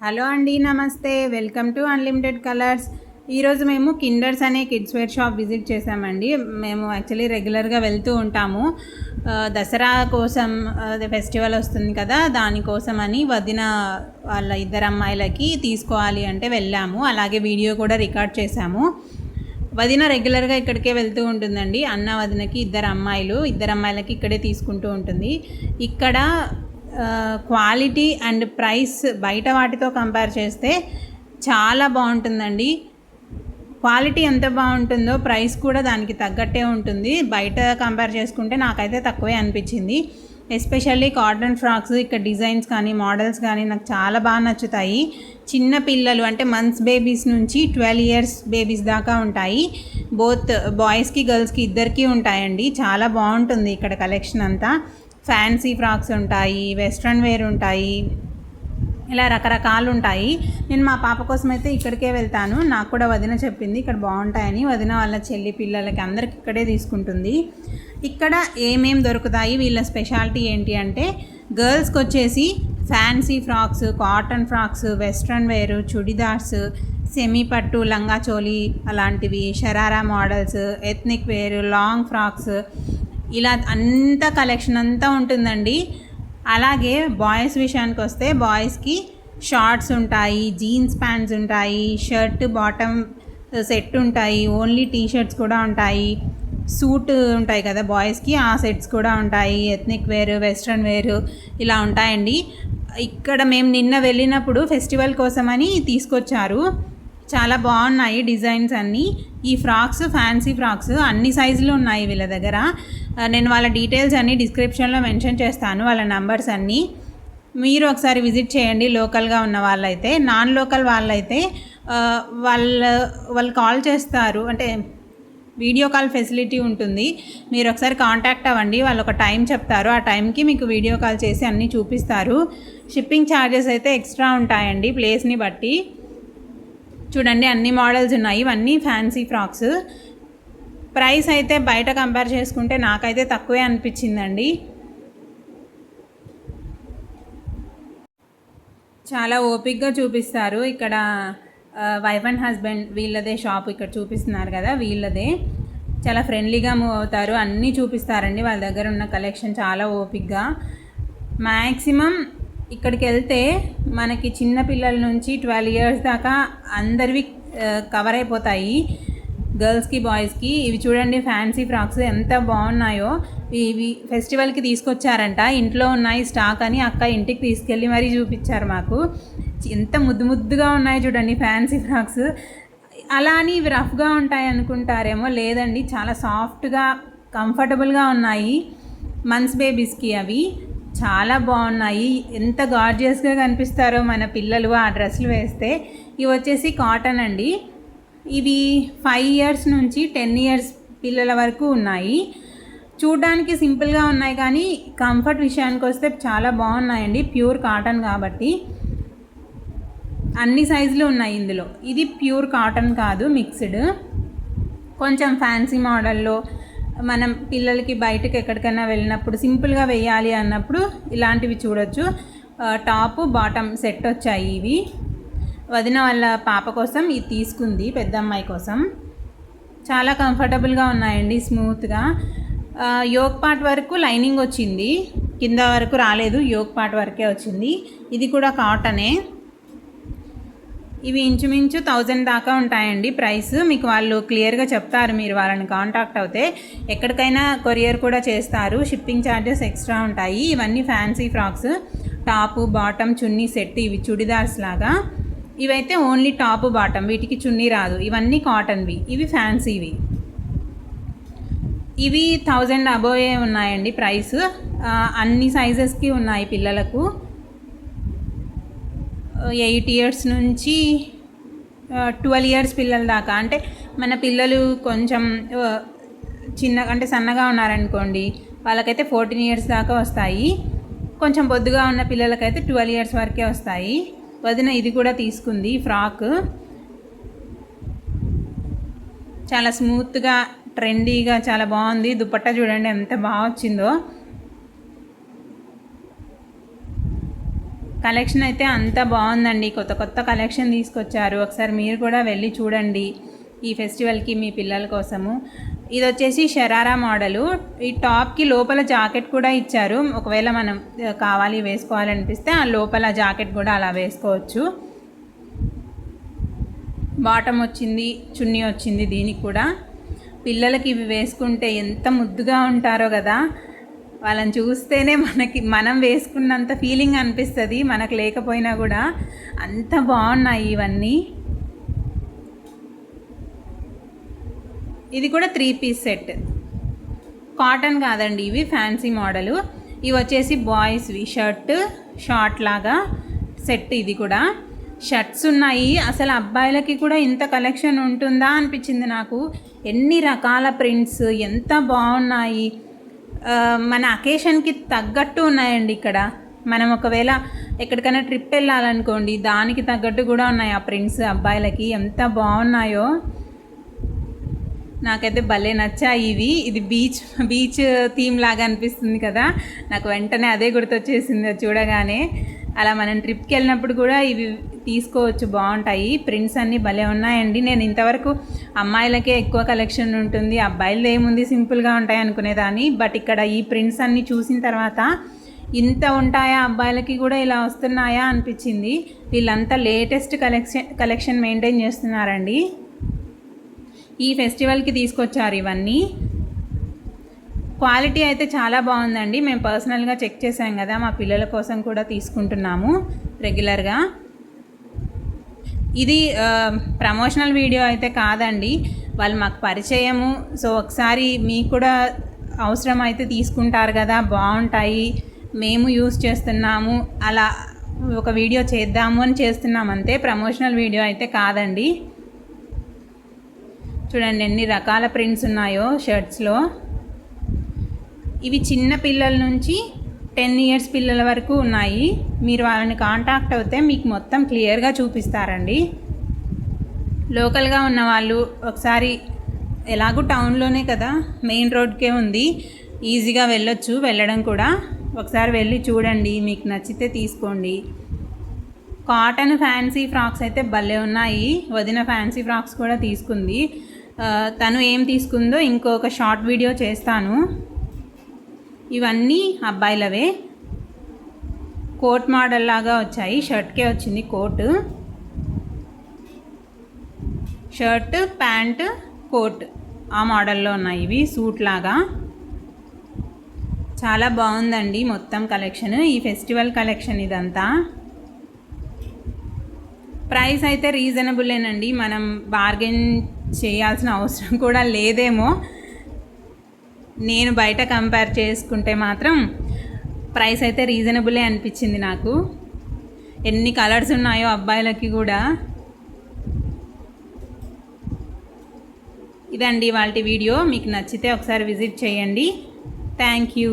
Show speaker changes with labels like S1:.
S1: Hello అండి, నమస్తే. Welcome to unlimited colours. ఈరోజు మేము కిండర్స్ అనే కిడ్స్ వేర్ షాప్ విజిట్ చేసామండి. మేము యాక్చువల్లీ రెగ్యులర్గా వెళ్తూ ఉంటాము. దసరా కోసం ఫెస్టివల్ వస్తుంది కదా, దానికోసం అని వదిన వాళ్ళ ఇద్దరు అమ్మాయిలకి తీసుకోవాలి అంటే వెళ్ళాము. అలాగే వీడియో కూడా రికార్డ్ చేశాము. వదిన రెగ్యులర్గా ఇక్కడికే వెళ్తూ ఉంటుందండి. అన్న వదినకి ఇద్దరు అమ్మాయిలకి ఇక్కడే తీసుకుంటూ ఉంటుంది. ఇక్కడ క్వాలిటీ అండ్ ప్రైస్ బయట వాటితో కంపేర్ చేస్తే చాలా బాగుంటుందండి. క్వాలిటీ ఎంత బాగుంటుందో ప్రైస్ కూడా దానికి తగ్గట్టే ఉంటుంది. బయట కంపేర్ చేసుకుంటే నాకైతే తక్కువే అనిపించింది. ఎస్పెషల్లీ కాటన్ ఫ్రాక్స్, ఇక్కడ డిజైన్స్ కానీ మోడల్స్ కానీ నాకు చాలా బాగా నచ్చుతాయి. చిన్న పిల్లలు అంటే మంత్స్ బేబీస్ నుంచి 12 years బేబీస్ దాకా ఉంటాయి. బోత్ బాయ్స్కి గర్ల్స్కి ఇద్దరికీ ఉంటాయండి. చాలా బాగుంటుంది ఇక్కడ కలెక్షన్ అంతా. ఫ్యాన్సీ ఫ్రాక్స్ ఉంటాయి, వెస్ట్రన్ వేర్ ఉంటాయి, ఇలా రకరకాలు ఉంటాయి. నేను మా పాప కోసం అయితే ఇక్కడికే వెళ్తాను. నాకు కూడా వదిన చెప్పింది ఇక్కడ బాగుంటాయని. వదిన వాళ్ళ చెల్లి పిల్లలకి అందరికి ఇక్కడే తీసుకుంటుంది. ఇక్కడ ఏమేం దొరుకుతాయి, వీళ్ళ స్పెషాలిటీ ఏంటి అంటే గర్ల్స్కి వచ్చేసి fancy frocks, cotton frocks, western వేరు, చుడిదార్స్, సెమీ పట్టు, లంగా చోలీ అలాంటివి, షరారా మోడల్స్, ఎథ్నిక్ వేరు, లాంగ్ ఫ్రాక్స్, ఇలా అంత కలెక్షన్ అంతా ఉంటుందండి. అలాగే బాయ్స్ విషయానికి వస్తే బాయ్స్కి షార్ట్స్ ఉంటాయి, జీన్స్ ప్యాంట్స్ ఉంటాయి, షర్ట్ బాటమ్ సెట్ ఉంటాయి, ఓన్లీ టీ షర్ట్స్ కూడా ఉంటాయి, సూట్ ఉంటాయి కదా బాయ్స్కి, ఆ సెట్స్ కూడా ఉంటాయి, ఎథ్నిక్ వేర్, వెస్ట్రన్ వేర్ ఇలా ఉంటాయండి. ఇక్కడ మేము నిన్న వెళ్ళినప్పుడు ఫెస్టివల్ కోసమని తీసుకొచ్చారు. చాలా బాగున్నాయి డిజైన్స్ అన్నీ. ఈ ఫ్రాక్స్ ఫ్యాన్సీ ఫ్రాక్స్ అన్ని సైజులు ఉన్నాయి వీళ్ళ దగ్గర. నేను వాళ్ళ డీటెయిల్స్ అన్నీ డిస్క్రిప్షన్లో మెన్షన్ చేస్తాను, వాళ్ళ నంబర్స్ అన్నీ. మీరు ఒకసారి విజిట్ చేయండి లోకల్గా ఉన్న వాళ్ళైతే. నాన్ లోకల్ వాళ్ళైతే వాళ్ళు కాల్ చేస్తారు, అంటే వీడియో కాల్ ఫెసిలిటీ ఉంటుంది. మీరు ఒకసారి కాంటాక్ట్ అవ్వండి, వాళ్ళు ఒక టైం చెప్తారు, ఆ టైంకి మీకు వీడియో కాల్ చేసి అన్నీ చూపిస్తారు. షిప్పింగ్ ఛార్జెస్ అయితే ఎక్స్ట్రా ఉంటాయండి ప్లేస్ని బట్టి. చూడండి అన్ని మోడల్స్ ఉన్నాయి, ఇవన్నీ ఫ్యాన్సీ ఫ్రాక్స్. ప్రైస్ అయితే బయట కంపేర్ చేసుకుంటే నాకైతే తక్కువే అనిపించిందండి. చాలా ఓపిక్గా చూపిస్తారు. ఇక్కడ వైఫ్ అండ్ హస్బెండ్ వీళ్ళదే షాప్ ఇక్కడ చూపిస్తున్నారు కదా, వీళ్ళదే. చాలా ఫ్రెండ్లీగా మూవ్ అవుతారు, అన్నీ చూపిస్తారండి. వాళ్ళ దగ్గర ఉన్న కలెక్షన్ చాలా ఓపిక్గా. మ్యాక్సిమం ఇక్కడికి వెళ్తే మనకి చిన్న పిల్లల నుంచి 12 years దాకా అందరివి కవర్ అయిపోతాయి, గర్ల్స్కి బాయ్స్కి. ఇవి చూడండి ఫ్యాన్సీ ఫ్రాక్స్ ఎంత బాగున్నాయో. ఇవి ఫెస్టివల్కి తీసుకొచ్చారంట, ఇంట్లో ఉన్నాయి స్టాక్ అని అక్క ఇంటికి తీసుకెళ్ళి మరీ చూపించారు మాకు. ఎంత ముద్దుగా ఉన్నాయి చూడండి ఫ్యాన్సీ ఫ్రాక్స్. అలా అని ఇవి రఫ్గా ఉంటాయి అనుకుంటారేమో, లేదండి చాలా సాఫ్ట్గా కంఫర్టబుల్గా ఉన్నాయి. మంత్స్ బేబీస్కి అవి చాలా బాగున్నాయి. ఎంత గార్జియస్గా కనిపిస్తారో మన పిల్లలు ఆ డ్రెస్సులు వేస్తే. ఇవి వచ్చేసి కాటన్ అండి. ఇవి 5 years నుంచి 10 years పిల్లల వరకు ఉన్నాయి. చూడడానికి సింపుల్గా ఉన్నాయి కానీ కంఫర్ట్ విషయానికి వస్తే చాలా బాగున్నాయండి. ప్యూర్ కాటన్ కాబట్టి అన్ని సైజులు ఉన్నాయి ఇందులో. ఇది ప్యూర్ కాటన్ కాదు, మిక్స్డ్. కొంచెం ఫ్యాన్సీ మోడల్లో మనం పిల్లలకి బయటకు ఎక్కడికైనా వెళ్ళినప్పుడు సింపుల్గా వేయాలి అన్నప్పుడు ఇలాంటివి చూడొచ్చు. టాప్ బాటమ్ సెట్ వచ్చాయి ఇవి. వదిన వాళ్ళ పాప కోసం ఇది తీసుకుంది, పెద్ద అమ్మాయి కోసం. చాలా కంఫర్టబుల్గా ఉన్నాయండి, స్మూత్గా. యోక్ పార్ట్ వరకు లైనింగ్ వచ్చింది, కింద వరకు రాలేదు, యోక్ పార్ట్ వరకే వచ్చింది. ఇది కూడా కాటనే. ఇవి ఇంచుమించు 1000 దాకా ఉంటాయండి ప్రైస్. మీకు వాళ్ళు క్లియర్గా చెప్తారు, మీరు వాళ్ళని కాంటాక్ట్ అవుతే. ఎక్కడికైనా కొరియర్ కూడా చేస్తారు, షిప్పింగ్ ఛార్జెస్ ఎక్స్ట్రా ఉంటాయి. ఇవన్నీ ఫ్యాన్సీ ఫ్రాక్స్, టాపు బాటమ్ చున్నీ సెట్. ఇవి చుడిదార్స్ లాగా. ఇవైతే ఓన్లీ టాపు బాటమ్, వీటికి చున్నీ రాదు. ఇవన్నీ కాటన్వి, ఇవి ఫ్యాన్సీవి. ఇవి 1000 అబోవే ఉన్నాయండి ప్రైస్. అన్ని సైజెస్కి ఉన్నాయి పిల్లలకు. 8 years నుంచి 12 years పిల్లల దాకా. అంటే మన పిల్లలు కొంచెం చిన్న అంటే సన్నగా ఉన్నారనుకోండి, వాళ్ళకైతే 14 years దాకా వస్తాయి. కొంచెం బొద్దుగా ఉన్న పిల్లలకైతే 12 years వరకే వస్తాయి. వదిన ఇది కూడా తీసుకుంది ఫ్రాక్. చాలా స్మూత్గా ట్రెండీగా చాలా బాగుంది. దుపట్టా చూడండి ఎంత బాగా వచ్చిందో. కలెక్షన్ అయితే అంత బాగుందండి. కొత్త కొత్త కలెక్షన్ తీసుకొచ్చారు. ఒకసారి మీరు కూడా వెళ్ళి చూడండి ఈ ఫెస్టివల్కి మీ పిల్లల కోసము. ఇది వచ్చేసి షరారా మోడలు. ఈ టాప్కి లోపల జాకెట్ కూడా ఇచ్చారు. ఒకవేళ మనం కావాలి వేసుకోవాలనిపిస్తే ఆ లోపల జాకెట్ కూడా అలా వేసుకోవచ్చు. బాటమ్ వచ్చింది, చున్నీ వచ్చింది. దీనికి కూడా పిల్లలకి ఇవి వేసుకుంటే ఎంత ముద్దుగా ఉంటారో కదా. వాళ్ళని చూస్తేనే మనం వేసుకున్నంత ఫీలింగ్ అనిపిస్తుంది. మనకు లేకపోయినా కూడా అంత బాగున్నాయి ఇవన్నీ. ఇది కూడా 3 పీస్ సెట్. కాటన్ కాదండి, ఇవి ఫ్యాన్సీ మోడలు. ఇవి వచ్చేసి బాయ్స్వి షర్ట్ షార్ట్ లాగా సెట్. ఇది కూడా షర్ట్స్ ఉన్నాయి. అసలు అబ్బాయిలకి కూడా ఇంత కలెక్షన్ ఉంటుందా అనిపించింది నాకు. ఎన్ని రకాల ప్రింట్స్, ఎంత బాగున్నాయి. మన అకేషన్కి తగ్గట్టు ఉన్నాయండి ఇక్కడ. మనం ఒకవేళ ఎక్కడికైనా ట్రిప్ వెళ్ళాలనుకోండి, దానికి తగ్గట్టు కూడా ఉన్నాయి ఆ ప్రింట్స్. అబ్బాయిలకి ఎంత బాగున్నాయో, నాకైతే భలే నచ్చాయి ఇవి. ఇది బీచ్ థీమ్ లాగా అనిపిస్తుంది కదా. నాకు వెంటనే అదే గుర్తొచ్చేసింది చూడగానే. అలా మనం ట్రిప్కి వెళ్ళినప్పుడు కూడా ఇవి తీసుకోవచ్చు, బాగుంటాయి. ప్రింట్స్ అన్నీ భలే ఉన్నాయండి. నేను ఇంతవరకు అమ్మాయిలకే ఎక్కువ కలెక్షన్ ఉంటుంది, అబ్బాయిలు ఏముంది సింపుల్గా ఉంటాయి అనుకునేదాన్ని. బట్ ఇక్కడ ఈ ప్రింట్స్ అన్నీ చూసిన తర్వాత ఇంత ఉంటాయా, అబ్బాయిలకి కూడా ఇలా వస్తున్నాయా అనిపించింది. వీళ్ళంతా లేటెస్ట్ కలెక్షన్ మెయింటైన్ చేస్తున్నారండి. ఈ ఫెస్టివల్కి తీసుకొచ్చారు ఇవన్నీ. క్వాలిటీ అయితే చాలా బాగుందండి. మేము పర్సనల్గా చెక్ చేసాం కదా, మా పిల్లల కోసం కూడా తీసుకుంటున్నాము రెగ్యులర్గా. ఇది ప్రమోషనల్ వీడియో అయితే కాదండి, వాళ్ళు మాకు పరిచయము. సో ఒకసారి మీకు కూడా అవసరం అయితే తీసుకుంటారు కదా, బాగుంటాయి, మేము యూస్ చేస్తున్నాము, అలా ఒక వీడియో చేద్దాము అని చేస్తున్నాం అంతే. ప్రమోషనల్ వీడియో అయితే కాదండి. చూడండి ఎన్ని రకాల ప్రింట్స్ ఉన్నాయో షర్ట్స్లో. ఇవి చిన్న పిల్లల నుంచి 10 ఇయర్స్ పిల్లల వరకు ఉన్నాయి. మీరు వాళ్ళని కాంటాక్ట్ అవుతే మీకు మొత్తం క్లియర్గా చూపిస్తారండి. లోకల్గా ఉన్న వాళ్ళు ఒకసారి, ఎలాగూ టౌన్లోనే కదా, మెయిన్ రోడ్కే ఉంది, ఈజీగా వెళ్ళొచ్చు. వెళ్ళడం కూడా ఒకసారి వెళ్ళి చూడండి, మీకు నచ్చితే తీసుకోండి. కాటన్ ఫ్యాన్సీ ఫ్రాక్స్ అయితే భలే ఉన్నాయి. వదిన ఫ్యాన్సీ ఫ్రాక్స్ కూడా తీసుకుంది. తను ఏం తీసుకుందో ఇంకొక షార్ట్ వీడియో చేస్తాను. ఇవన్నీ అబ్బాయిలవే. కోట్ మోడల్ లాగా వచ్చాయి. షర్ట్కే వచ్చింది కోటు. షర్ట్, ప్యాంట్, కోట్ ఆ మోడల్లో ఉన్నాయి ఇవి, సూట్ లాగా. చాలా బాగుందండి మొత్తం కలెక్షన్. ఈ ఫెస్టివల్ కలెక్షన్ ఇదంతా. ప్రైస్ అయితే రీజనబుల్లేనండి. మనం బార్గెన్ చేయాల్సిన అవసరం కూడా లేదేమో. నేను బయట కంపేర్ చేసుకుంటే మాత్రం ప్రైస్ అయితే రీజనబులే అనిపించింది నాకు. ఎన్ని కలర్స్ ఉన్నాయో అబ్బాయిలకి కూడా. ఇదండి ఇవాల్టి వీడియో. మీకు నచ్చితే ఒకసారి విజిట్ చేయండి. Thank you.